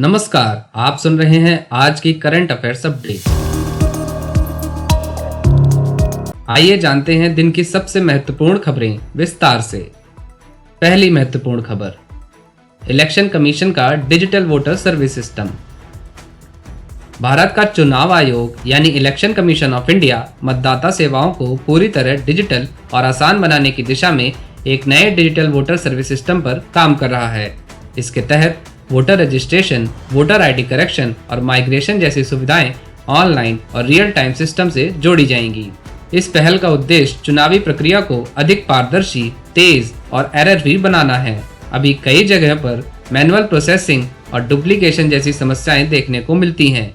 नमस्कार, आप सुन रहे हैं आज की करंट अफेयर्स अपडेट। आइए जानते हैं दिन की सबसे महत्वपूर्ण खबरें विस्तार से। पहली महत्वपूर्ण खबर, इलेक्शन कमीशन का digital voter service system. Bharat का चुनाव आयोग यानी इलेक्शन कमीशन ऑफ इंडिया मतदाता सेवाओं को पूरी तरह डिजिटल और आसान बनाने की दिशा में एक नए डिजिटल वोटर सर्विस सिस्टम पर काम कर रहा है। इसके तहत voter registration, voter ID correction और माइग्रेशन जैसी सुविधाएं ऑनलाइन और रियल टाइम सिस्टम से जोड़ी जाएंगी। इस पहल का उद्देश्य चुनावी प्रक्रिया को अधिक पारदर्शी, तेज और एरर फ्री बनाना है। अभी कई जगह पर मैनुअल प्रोसेसिंग और डुप्लीकेशन जैसी समस्याएं देखने को मिलती हैं।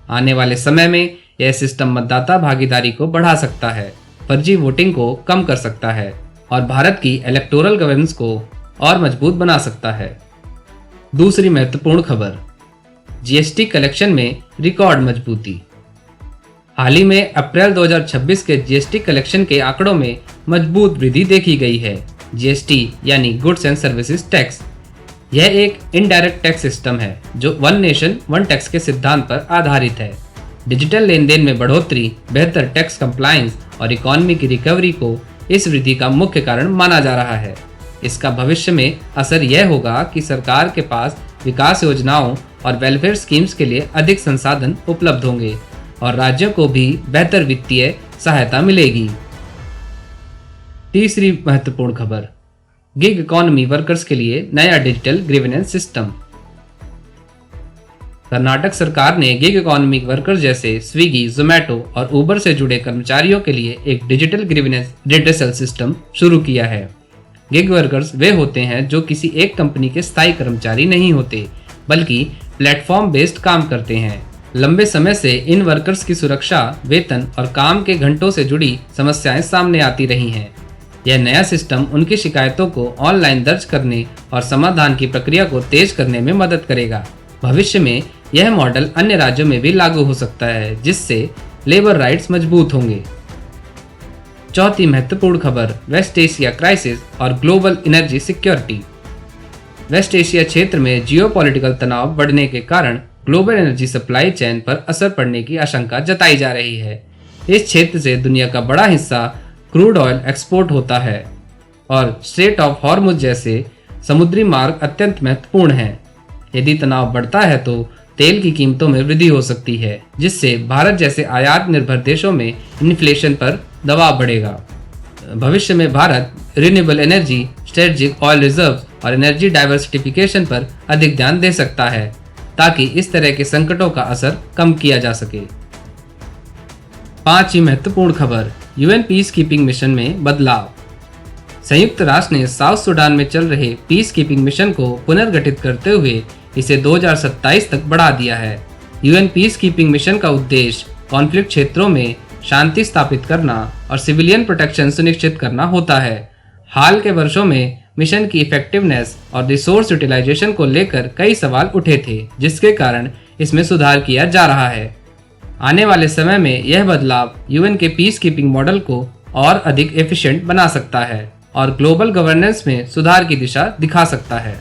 आने वाले समय में यह सिस्टम मतदाता भागीदारी को बढ़ा सकता है, फर्जी वोटिंग को कम कर सकता है और भारत की इलेक्टोरल गवर्नेंस को और मजबूत बना सकता है। दूसरी महत्वपूर्ण खबर, जीएसटी कलेक्शन में रिकॉर्ड मजबूती। हाल ही में अप्रैल 2026 के जीएसटी कलेक्शन के आंकड़ों में मजबूत वृद्धि देखी गई है। जीएसटी यानी गुड्स एंड सर्विसेज टैक्स, यह एक इनडायरेक्ट टैक्स सिस्टम है जो वन नेशन वन टैक्स के सिद्धांत पर आधारित है। डिजिटल लेन देन में बढ़ोतरी, बेहतर टैक्स कंप्लायंस और इकोनॉमी की रिकवरी को इस वृद्धि का मुख्य कारण माना जा रहा है। इसका भविष्य में असर यह होगा कि सरकार के पास विकास योजनाओं और वेलफेयर स्कीम्स के लिए अधिक संसाधन उपलब्ध होंगे और राज्यों को भी बेहतर वित्तीय सहायता मिलेगी। तीसरी महत्वपूर्ण खबर, गिग इकोनॉमी वर्कर्स के लिए नया डिजिटल ग्रीवेनेंस सिस्टम। कर्नाटक सरकार ने गिग इकोनॉमी वर्कर्स जैसे स्विगी, जोमैटो और उबर से जुड़े कर्मचारियों के लिए एक डिजिटल ग्रीवेनेंस रिड्रेसल सिस्टम शुरू किया है। गिग वर्कर्स वे होते हैं जो किसी एक कंपनी के स्थायी कर्मचारी नहीं होते, बल्कि प्लेटफॉर्म बेस्ड काम करते हैं। लंबे समय से इन वर्कर्स की सुरक्षा, वेतन और काम के घंटों से जुड़ी समस्याएं सामने आती रही हैं। यह नया सिस्टम उनकी शिकायतों को ऑनलाइन दर्ज करने और समाधान की प्रक्रिया को तेज करने में मदद करेगा। भविष्य में यह मॉडल अन्य राज्यों में भी लागू हो सकता है, जिससे लेबर राइट्स मजबूत होंगे। चौथी महत्वपूर्ण खबर, वेस्ट एशिया क्राइसिस और global energy security. West Asia क्षेत्र में जियोपॉलिटिकल तनाव बढ़ने के कारण ग्लोबल एनर्जी सप्लाई चेन पर असर पड़ने की आशंका जताई जा रही है। इस क्षेत्र से दुनिया का बड़ा हिस्सा क्रूड ऑयल एक्सपोर्ट होता है और स्ट्रेट ऑफ हॉर्मुज जैसे समुद्री मार्ग अत्यंत महत्वपूर्ण हैं। यदि तनाव बढ़ता है तो तेल की कीमतों में वृद्धि हो सकती है, जिससे भारत जैसे आयात निर्भर देशों में इन्फ्लेशन पर दबाव बढ़ेगा। भविष्य में Bharat renewable energy, strategic oil reserve और एनर्जी डाइवर्सिफिकेशन पर अधिक ध्यान दे सकता है, ताकि इस तरह के संकटों का असर कम किया जा सके। पांचवी महत्वपूर्ण खबर, यूएन पीस कीपिंग मिशन में बदलाव। संयुक्त राष्ट्र ने साउथ सूडान में चल रहे पीस कीपिंग मिशन को पुनर्गठित करते हुए इसे 2027 तक बढ़ा दिया है। यूएन पीस कीपिंग मिशन का उद्देश्य कॉन्फ्लिक्ट क्षेत्रों में शांति स्थापित करना और सिविलियन प्रोटेक्शन सुनिश्चित करना होता है। हाल के वर्षों में मिशन की इफेक्टिवनेस और रिसोर्स यूटिलाइजेशन को लेकर कई सवाल उठे थे, जिसके कारण इसमें सुधार किया जा रहा है। आने वाले समय में यह बदलाव यूएन के पीस कीपिंग मॉडल को और अधिक एफिशिएंट बना सकता है और ग्लोबल गवर्नेंस में सुधार की दिशा दिखा सकता है।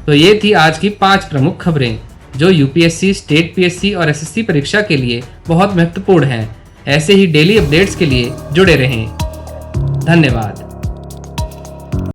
तो ये थी आज की 5 प्रमुख खबरें जो यूपीएससी, स्टेट पीएससी और एसएससी परीक्षा के लिए बहुत महत्वपूर्ण हैं। ऐसे ही डेली अपडेट्स के लिए जुड़े रहें। धन्यवाद।